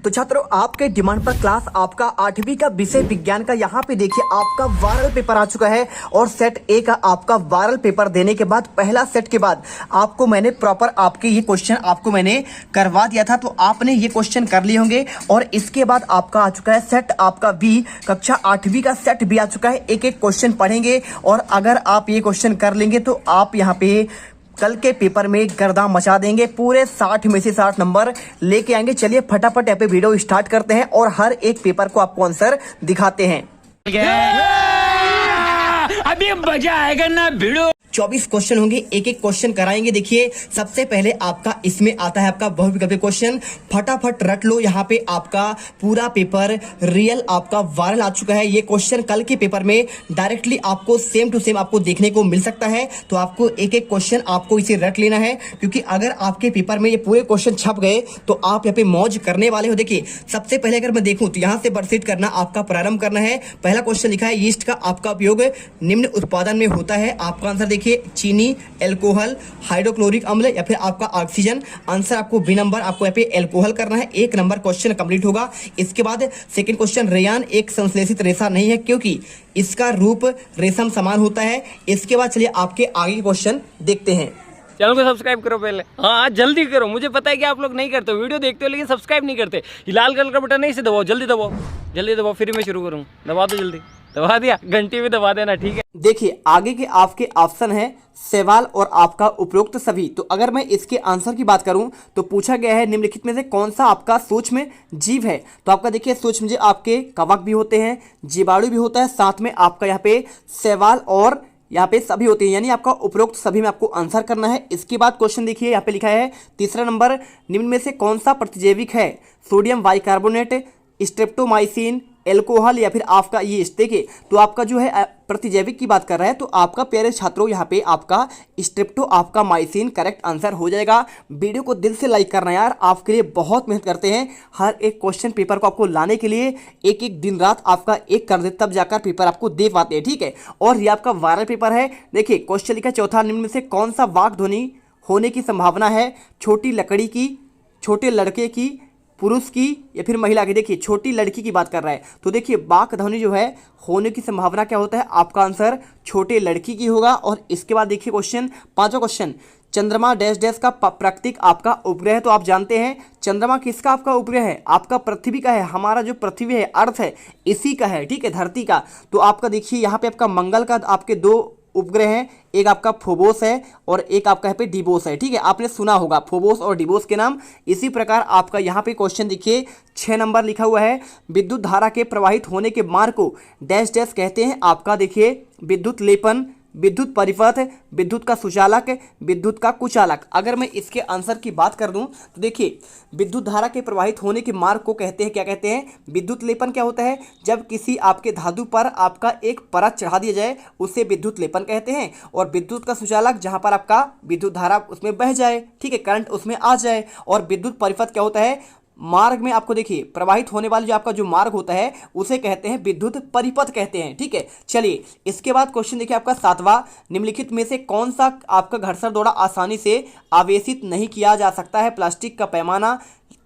तो छात्रों आपके डिमांड पर क्लास आपका 8वीं का विषय विज्ञान का यहाँ पे देखिए आपका वायरल पेपर आ चुका है और सेट ए का आपका वायरल पेपर देने के बाद पहला सेट के बाद आपको मैंने प्रॉपर आपके ये क्वेश्चन आपको मैंने करवा दिया था, तो आपने ये क्वेश्चन कर लिए होंगे। और इसके बाद आपका आ चुका है सेट आपका बी, कक्षा 8वीं का सेट भी आ चुका है। एक एक क्वेश्चन पढ़ेंगे और अगर आप ये क्वेश्चन कर लेंगे तो आप यहाँ पे कल के पेपर में गर्दा मचा देंगे, पूरे 60 में से 60 नंबर लेके आएंगे। चलिए फटाफट यहाँ पे वीडियो स्टार्ट करते हैं और हर एक पेपर को आपको आंसर दिखाते हैं। अभी मजा आएगा ना भिड़ो। 24 क्वेश्चन होंगे, एक एक क्वेश्चन कराएंगे। देखिए सबसे पहले आपका इसमें आता है आपका बहुविकल्पीय क्वेश्चन, फटाफट रट लो। यहाँ पे आपका पूरा पेपर रियल आपका वायरल आ चुका है। ये क्वेश्चन कल के पेपर में डायरेक्टली आपको सेम टू सेम आपको देखने को मिल सकता है, तो आपको एक एक क्वेश्चन आपको इसे रट लेना है, क्योंकि अगर आपके पेपर में ये पूरे क्वेश्चन छप गए तो आप यहाँ पे मौज करने वाले हो। देखिए सबसे पहले अगर मैं देखूं तो यहाँ से वर्कशीट करना आपका प्रारंभ करना है। पहला क्वेश्चन लिखा है यीस्ट का आपका उपयोग निम्न उत्पादन में होता है। आपका आंसर देखिए चीनी, अल्कोहल, हाइड्रोक्लोरिक अम्ल या फिर आपका ऑक्सीजन। आंसर आपको बी नंबर आपको यहाँ पे अल्कोहल करना है। 1 नंबर क्वेश्चन कंप्लीट होगा। इसके बाद सेकंड क्वेश्चन, रेयान एक संश्लेषित रेशा नहीं है क्योंकि इसका रूप रेशम समान होता है। इसके बाद चलिए आपके आगे क्वेश्चन देखते हैं। चैनल को सब्सक्राइब करो पहले, हाँ जल्दी करो। मुझे पता है कि आप लोग नहीं करते हो, वीडियो देखते हो लेकिन सब्सक्राइब नहीं करते। ये लाल कलर का बटन नहीं से दबाओ, जल्दी दबाओ, जल्दी दबाओ, फिर मैं शुरू करूँ। दबा दो जल्दी, दबा दिया, घंटी भी दबा देना, ठीक है। देखिए आगे के आपके ऑप्शन है सवाल और आपका उपरोक्त सभी। तो अगर मैं इसके आंसर की बात करूं तो पूछा गया है निम्नलिखित में से कौन सा आपका सूक्ष्म जीव है। तो आपका देखिए सूक्ष्म जीव आपके कवक भी होते हैं, जीवाणु भी होता है, साथ में आपका यहाँ पे सवाल और यहाँ पे सभी होते हैं, यानी आपका उपरोक्त सभी में आपको आंसर करना है। इसके बाद क्वेश्चन देखिए यहाँ पे लिखा है तीसरा नंबर, निम्न में से कौन सा प्रतिजैविक है, सोडियम बाइकार्बोनेट, स्ट्रेप्टोमाइसिन, एल्कोहल या फिर आपका यीस्ट। देखिए तो आपका जो है प्रतिजैविक की बात कर रहा है, तो आपका प्यारे छात्रों यहाँ पे आपका स्ट्रेप्टो आपका माइसिन करेक्ट आंसर हो जाएगा। वीडियो को दिल से लाइक करना यार, आपके लिए बहुत मेहनत करते हैं हर एक क्वेश्चन पेपर को आपको लाने के लिए, एक एक दिन रात आपका एक कर दे तब जाकर पेपर आपको दे पाते हैं, ठीक है। और ये आपका वायरल पेपर है। देखिए क्वेश्चन लिखा चौथा, निम्न में से कौन सा वाक ध्वनि होने की संभावना है, छोटी लकड़ी की, छोटे लड़के की, पुरुष की या फिर महिला की। देखिए छोटी लड़की की बात कर रहा है, तो देखिए वाक ध्वनि जो है होने की संभावना क्या होता है, आपका आंसर छोटे लड़की की होगा। और इसके बाद देखिए क्वेश्चन पांचवा क्वेश्चन, चंद्रमा डैश डैश का प्राकृतिक आपका उपग्रह। तो आप जानते हैं चंद्रमा किसका आपका उपग्रह है, आपका पृथ्वी का है। हमारा जो पृथ्वी है अर्थ है इसी का है, ठीक है, धरती का। तो आपका देखिए यहाँ पे आपका मंगल का आपके 2 उपग्रह हैं, एक आपका फोबोस है और एक आपका यहाँ पे डिबोस है, ठीक है। आपने सुना होगा फोबोस और डिबोस के नाम। इसी प्रकार आपका यहाँ पे क्वेश्चन देखिए 6 नंबर लिखा हुआ है, विद्युत धारा के प्रवाहित होने के मार्ग को डैश डैश कहते हैं। आपका देखिए विद्युत लेपन, विद्युत परिपथ, विद्युत का सुचालक, विद्युत का कुचालक। अगर मैं इसके आंसर की बात कर दूं तो देखिए विद्युत धारा के प्रवाहित होने के मार्ग को कहते हैं, क्या कहते हैं, विद्युत लेपन। क्या होता है, जब किसी आपके धातु पर आपका एक परत चढ़ा दिया जाए उसे विद्युत लेपन कहते हैं। और विद्युत का सुचालक जहां पर आपका विद्युत धारा उसमें बह जाए, ठीक है, करंट उसमें आ जाए। और विद्युत परिपथ क्या होता है, मार्ग में आपको देखिए प्रवाहित होने वाले जो आपका जो मार्ग होता है उसे कहते हैं विद्युत परिपथ कहते हैं, ठीक है। चलिए इसके बाद क्वेश्चन देखिए आपका 7वां, निम्नलिखित में से कौन सा आपका घर्षण द्वारा आसानी से आवेशित नहीं किया जा सकता है, प्लास्टिक का पैमाना,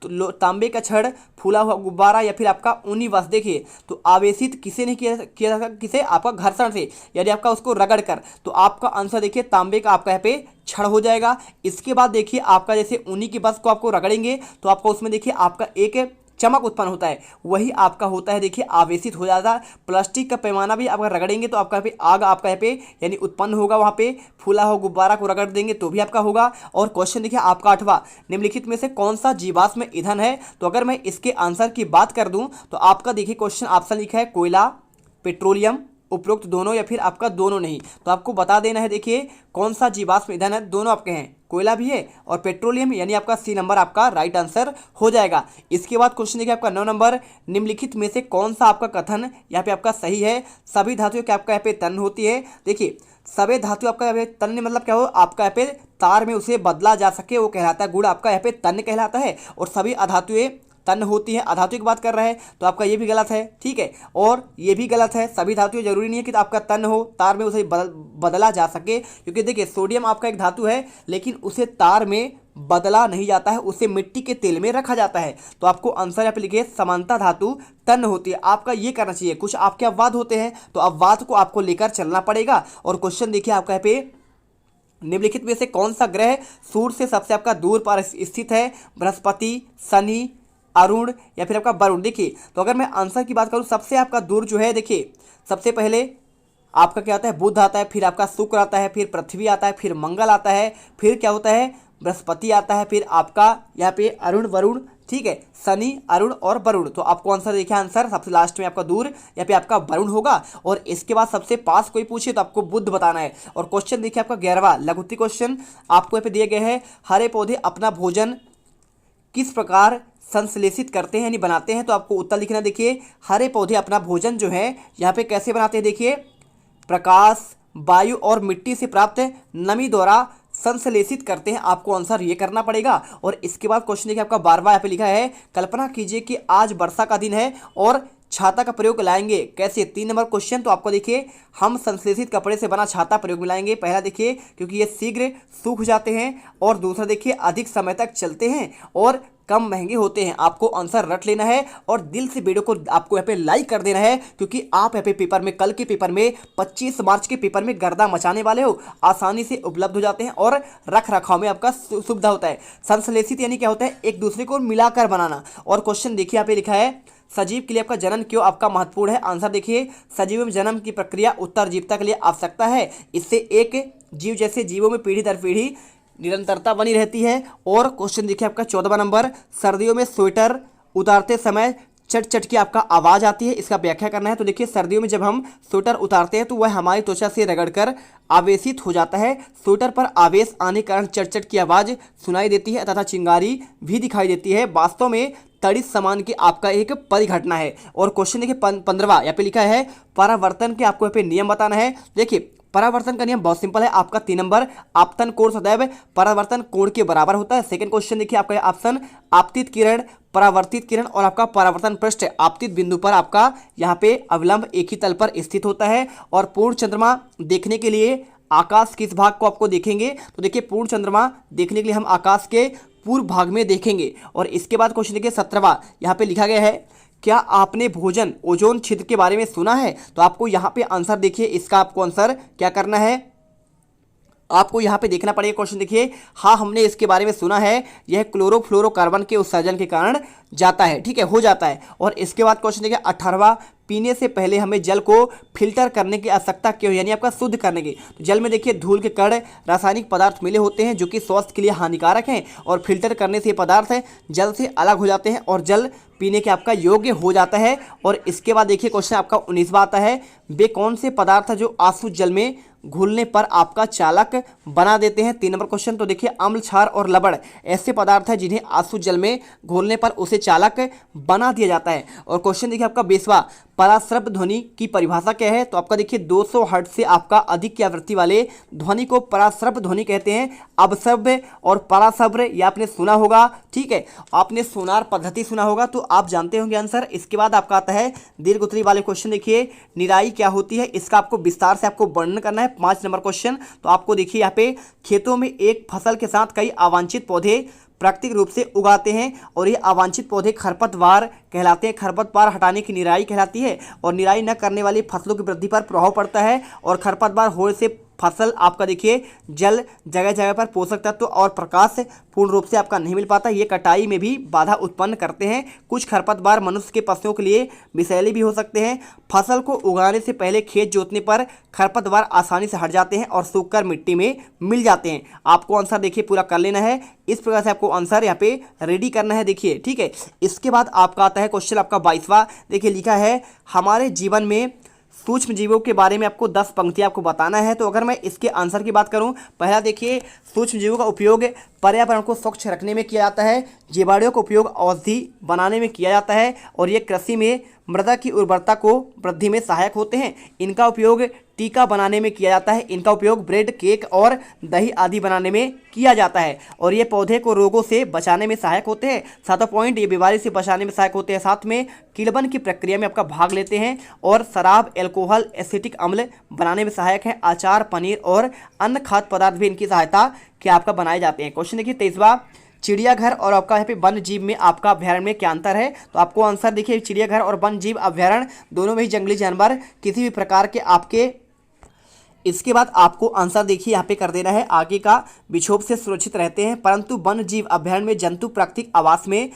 तांबे का छड़, फूला हुआ गुब्बारा या फिर आपका ऊनी वस्त्र। देखिए तो आवेशित किसे नहीं किया जा सकता, किसे, आपका घर्षण से, यानी आपका उसको रगड़ कर। तो आपका आंसर देखिए तांबे का आपका यहाँ पे छड़ हो जाएगा। इसके बाद देखिए आपका जैसे ऊनी की वस्त्र को आपको रगड़ेंगे तो आपका उसमें देखिए आपका एक चमक उत्पन्न होता है, वही आपका होता है देखिए आवेशित हो जाता है। प्लास्टिक का पैमाना भी आपका रगड़ेंगे तो आपका यहाँ पे आग आपका यहाँ पे यानी उत्पन्न होगा, वहाँ पे फूला हो गुब्बारा को रगड़ देंगे तो भी आपका होगा। और क्वेश्चन देखिए आपका 8वां, निम्नलिखित में से कौन सा जीवाश्म ईंधन है। तो अगर मैं इसके आंसर की बात कर दूं तो आपका देखिए क्वेश्चन ऑप्शन लिखा है कोयला, पेट्रोलियम, उपरोक्त दोनों या फिर आपका दोनों नहीं। तो आपको बता देना है देखिए कौन सा जीवाश्म ईंधन है, दोनों आपके हैं, कोयला भी है और पेट्रोलियम, यानी आपका सी नंबर आपका राइट आंसर हो जाएगा। इसके बाद क्वेश्चन देखिए आपका 9 नंबर, निम्नलिखित में से कौन सा आपका कथन यहाँ पे आपका सही है, सभी धातुओं की आपका यहाँ पे तन्य होती है। देखिए सभी धातु आपका यहाँ पे तन्य मतलब क्या हो, आपका यहाँ पे तार में उसे बदला जा सके वो कहलाता है गुण, आपका यहाँ पे तन्य कहलाता है। और सभी अधातुएं तन्य होती है, अधातु की बात कर रहा है तो आपका ये भी गलत है, ठीक है। और ये भी गलत है, सभी धातुएं जरूरी नहीं है कि तो आपका तन्य हो, तार में उसे बदला जा सके। क्योंकि देखिए सोडियम आपका एक धातु है लेकिन उसे तार में बदला नहीं जाता है, उसे मिट्टी के तेल में रखा जाता है। तो आपको आंसर यहाँ पे लिखिए समानता धातु तन्य होती है। आपका ये करना चाहिए, कुछ आपके अपवाद होते हैं तो अपवाद को आपको लेकर चलना पड़ेगा। और क्वेश्चन देखिए आपका यहाँ पे, निम्नलिखित में से कौन सा ग्रह सूर्य से सबसे आपका दूर पर स्थित है? बृहस्पति, शनि, अरुण या फिर आपका वरुण। देखिए तो अगर मैं आंसर की बात करूं, सबसे आपका दूर जो है, देखिए सबसे पहले आपका क्या आता है? बुध आता है, फिर आपका शुक्र आता है, फिर पृथ्वी आता है, फिर मंगल आता है, फिर क्या होता है? बृहस्पति आता है, फिर आपका यहाँ पे अरुण वरुण, ठीक है, शनि अरुण और वरुण। तो आपको आंसर देखिए, आंसर सबसे लास्ट में आपका दूर यहाँ पे आपका वरुण होगा। और इसके बाद सबसे पास कोई पूछे तो आपको बुध बताना है। और क्वेश्चन देखिए आपका 11वां लघुत्तरी क्वेश्चन आपको यहाँ पे दिए गए हैं, हरे पौधे अपना भोजन किस प्रकार संश्लेषित करते हैं यानी बनाते हैं? तो आपको उत्तर लिखना। देखिए हरे पौधे अपना भोजन जो है यहाँ पे कैसे बनाते हैं? देखिए प्रकाश, वायु और मिट्टी से प्राप्त नमी द्वारा संश्लेषित करते हैं। आपको आंसर ये करना पड़ेगा। और इसके बाद क्वेश्चन देखिए आपका 12वां यहाँ पे लिखा है, कल्पना कीजिए कि आज वर्षा का दिन है और छाता का प्रयोग लाएंगे, कैसे? 3 नंबर क्वेश्चन। तो आपको देखिए, हम संश्लेषित कपड़े से बना छाता प्रयोग में लाएंगे। पहला देखिए क्योंकि ये शीघ्र सूख जाते हैं, और दूसरा देखिए अधिक समय तक चलते हैं और कम महंगे होते हैं। आपको आंसर रट लेना है और दिल से वीडियो को आपको यहाँ पे लाइक कर देना है, क्योंकि आप यहाँ पे पेपर में, कल के पेपर में 25 मार्च के पेपर में गर्दा मचाने वाले हो। आसानी से उपलब्ध हो जाते हैं और रख रखाव में आपका सुविधा होता है। संश्लेषित यानी क्या होता है? एक दूसरे को मिलाकर बनाना। और क्वेश्चन देखिए यहाँ पे लिखा है, सजीव के लिए आपका जनन क्यों आपका महत्वपूर्ण है? आंसर देखिए, सजीव में जन्म की प्रक्रिया उत्तरजीविता के लिए आवश्यकता है। इससे एक जीव जैसे जीवों में पीढ़ी दर पीढ़ी निरंतरता बनी रहती है। और क्वेश्चन देखिए आपका 14वां नंबर, सर्दियों में स्वेटर उतारते समय चट चट की आपका आवाज़ आती है, इसका व्याख्या करना है। तो देखिए सर्दियों में जब हम स्वेटर उतारते हैं तो वह हमारी त्वचा से रगड़कर आवेशित हो जाता है। स्वेटर पर आवेश आने के कारण चट चट की आवाज़ सुनाई देती है तथा चिंगारी भी दिखाई देती है। वास्तव में तड़ित सामान की आपका एक परिघटना है। और क्वेश्चन देखिए 15वां यहाँ पे लिखा है, परावर्तन के आपको यहाँ पे नियम बताना है। देखिए परावर्तन का नियम बहुत सिंपल है, आपका 3 नंबर, आपतन कोण सदैव परावर्तन कोण के बराबर होता है। सेकंड क्वेश्चन देखिए आपका ऑप्शन, आपतित किरण, परावर्तित किरण और आपका परावर्तन पृष्ठ आपतित बिंदु पर आपका यहाँ पे अवलंब एक ही तल पर स्थित होता है। और पूर्ण चंद्रमा देखने के लिए आकाश किस भाग को आपको देखेंगे? तो देखिए पूर्ण चंद्रमा देखने के लिए हम आकाश के पूर्व भाग में देखेंगे। और इसके बाद क्वेश्चन देखिए 17वां यहाँ पे लिखा गया है, क्या आपने भोजन ओजोन छिद्र के बारे में सुना है? तो आपको यहाँ पे आंसर देखिए, इसका आपको आंसर क्या करना है? आपको यहाँ पे देखना पड़ेगा। क्वेश्चन देखिए, हाँ हमने इसके बारे में सुना है, यह क्लोरोफ्लोरोकार्बन के उत्सर्जन के कारण जाता है, ठीक है, हो जाता है। और इसके बाद क्वेश्चन देखिए 18वां, पीने से पहले हमें जल को फिल्टर करने की आवश्यकता क्यों, यानी आपका शुद्ध करने की? तो जल में देखिए धूल के कण, रासायनिक पदार्थ मिले होते हैं जो कि स्वास्थ्य के लिए हानिकारक हैं, और फिल्टर करने से ये पदार्थ जल से अलग हो जाते हैं और जल पीने के आपका योग्य हो जाता है। और इसके बाद देखिए क्वेश्चन आपका 19वां आता है, वे कौन से पदार्थ जो आंसू जल में घुलने पर आपका चालक बना देते हैं? 3 नंबर क्वेश्चन। तो देखिए अम्ल, क्षार और लवण ऐसे पदार्थ हैं जिन्हें आंसू जल में घोलने पर उसे चालक बना दिया जाता है। और क्वेश्चन देखिए आपका 20वां, पराश्रव्य ध्वनि की परिभाषा क्या है? तो आपका देखिए 200 हर्ट्ज से आपका अधिक की आवृत्ति वाले ध्वनि को पराश्रव्य ध्वनि कहते हैं। अपश्रव्य और पराश्रव्य ये आपने सुना होगा, ठीक है, आपने सोनार पद्धति सुना होगा तो आप जानते होंगे आंसर। इसके बाद आपका आता है दीर्घ उत्तरी वाले क्वेश्चन। देखिए निराई क्या होती है, इसका आपको विस्तार से आपको वर्णन करना है। 5 नंबर क्वेश्चन। तो आपको देखिए यहाँ पे, खेतों में एक फसल के साथ कई अवांछित पौधे प्राकृतिक रूप से उगाते हैं और ये अवांछित पौधे खरपतवार कहलाते हैं। खरपतवार हटाने की निराई कहलाती है। और निराई न करने वाली फसलों की वृद्धि पर प्रभाव पड़ता है। और खरपतवार होने से फसल आपका देखिए जल, जगह जगह पर पोषक तत्व और प्रकाश पूर्ण रूप से आपका नहीं मिल पाता। ये कटाई में भी बाधा उत्पन्न करते हैं। कुछ खरपतवार मनुष्य के पशुओं के लिए विषैले भी हो सकते हैं। फसल को उगाने से पहले खेत जोतने पर खरपतवार आसानी से हट जाते हैं और सूखकर मिट्टी में मिल जाते हैं। आपको आंसर देखिए पूरा कर लेना है, इस प्रकार से आपको आंसर यहाँ पे रेडी करना है, देखिए, ठीक है। इसके बाद आपका आता है क्वेश्चन आपका 22वां। देखिए लिखा है, हमारे जीवन में सूक्ष्म जीवों के बारे में आपको 10 पंक्तियाँ आपको बताना है। तो अगर मैं इसके आंसर की बात करूं, पहला देखिए, सूक्ष्म जीवों का उपयोग पर्यावरण को स्वच्छ रखने में किया जाता है। जीवाणुओं का उपयोग औषधि बनाने में किया जाता है और ये कृषि में मृदा की उर्वरता को वृद्धि में सहायक होते हैं। इनका उपयोग टीका बनाने में किया जाता है। इनका उपयोग ब्रेड, केक और दही आदि बनाने में किया जाता है। और ये पौधे को रोगों से बचाने में सहायक होते हैं। 7वां पॉइंट, ये बीमारी से बचाने में सहायक होते हैं। साथ में किण्वन की प्रक्रिया में आपका भाग लेते हैं और शराब, एल्कोहल, एसिटिक अम्ल बनाने में सहायक है। अचार, पनीर और अन्य खाद्य पदार्थ भी इनकी सहायता के आपका बनाए जाते हैं। क्वेश्चन देखिए 23वां, चिड़ियाघर और आपका यहाँ पे वन्य जीव में आपका अभ्यारण्य में क्या अंतर है? तो आपको आंसर देखिए, चिड़ियाघर और वन्य जीव अभ्यारण्य दोनों में ही जंगली जानवर किसी भी प्रकार के आपके, इसके बाद आपको आंसर देखिए यहाँ पे कर देना है, आगे का विक्षोभ से सुरक्षित रहते हैं, परंतु वन्य जीव अभ्यारण्य में जंतु प्राकृतिक आवास में,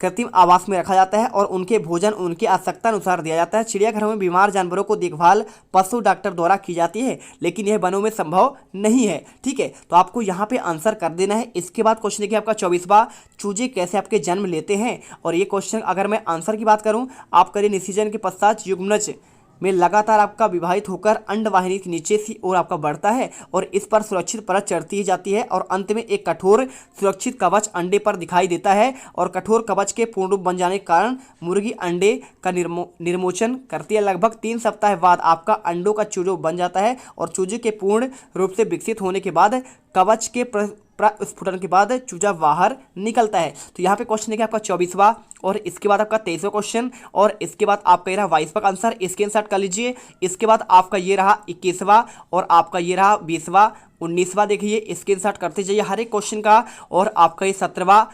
कृत्रिम आवास में रखा जाता है और उनके भोजन उनकी आवश्यकता अनुसार दिया जाता है। चिड़ियाघरों में बीमार जानवरों को देखभाल पशु डॉक्टर द्वारा की जाती है, लेकिन यह वनों में संभव नहीं है। ठीक है, तो आपको यहाँ पे आंसर कर देना है। इसके बाद क्वेश्चन देखिए आपका 24वां, चूजे कैसे आपके जन्म लेते हैं? और ये क्वेश्चन अगर मैं आंसर की बात करूँ, आप करिए निषेचन के पश्चात युग्मनज में लगातार आपका विभाजित होकर अंडवाहिनी के नीचे की ओर आपका बढ़ता है और इस पर सुरक्षित परत चढ़ती ही जाती है और अंत में एक कठोर सुरक्षित कवच अंडे पर दिखाई देता है और कठोर कवच के पूर्ण रूप बन जाने के कारण मुर्गी अंडे का निर्मोचन करती है। लगभग 3 सप्ताह बाद आपका अंडों का चूजो बन जाता है और चूजे के पूर्ण रूप से विकसित होने के बाद कवच के स्फुटन के बाद चूजा बाहर निकलता है। तो यहाँ पे क्वेश्चन देखिए आपका 24वां और इसके बाद आपका 23वां क्वेश्चन और इसके बाद आपका ये रहा 22वां का आंसर, स्क्रीनशॉट कर लीजिए। इसके बाद आपका ये रहा 21वां और आपका ये रहा 20वां, 19वां देखिए स्क्रीनशॉट करते जाइए हर एक क्वेश्चन का। और आपका ये 17वां,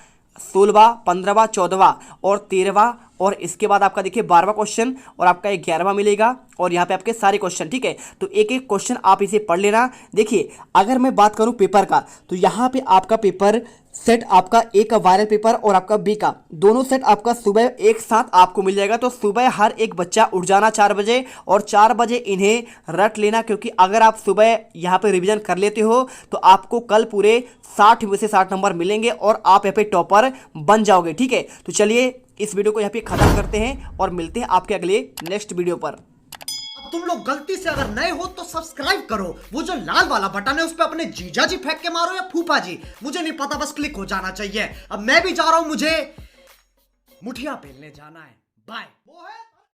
16वां, 15वां, 14वां और 13वां और इसके बाद आपका देखिए 12वां क्वेश्चन और आपका 11वां मिलेगा और यहाँ पे आपके सारे क्वेश्चन। ठीक है, तो एक एक क्वेश्चन आप इसे पढ़ लेना। देखिए अगर मैं बात करूँ पेपर का, तो यहाँ पे आपका पेपर सेट आपका एक वायरल पेपर और आपका बी का दोनों सेट आपका सुबह एक साथ आपको मिल जाएगा। तो सुबह हर एक बच्चा उठ जाना 4 बजे और 4 बजे इन्हें रट लेना, क्योंकि अगर आप सुबह यहाँ पे रिवीजन कर लेते हो तो आपको कल पूरे 60 में से 60 नंबर मिलेंगे और आप यहाँ पे टॉपर बन जाओगे। ठीक है, तो चलिए इस वीडियो को यहाँ पे खत्म करते हैं और मिलते हैं आपके अगले नेक्स्ट वीडियो पर। तुम लोग गलती से अगर नए हो तो सब्सक्राइब करो, वो जो लाल वाला बटन है उस पे अपने जीजा जी फेंक के मारो या फूफा जी, मुझे नहीं पता, बस क्लिक हो जाना चाहिए। अब मैं भी जा रहा हूं, मुझे मुठिया पेलने जाना है। बाय।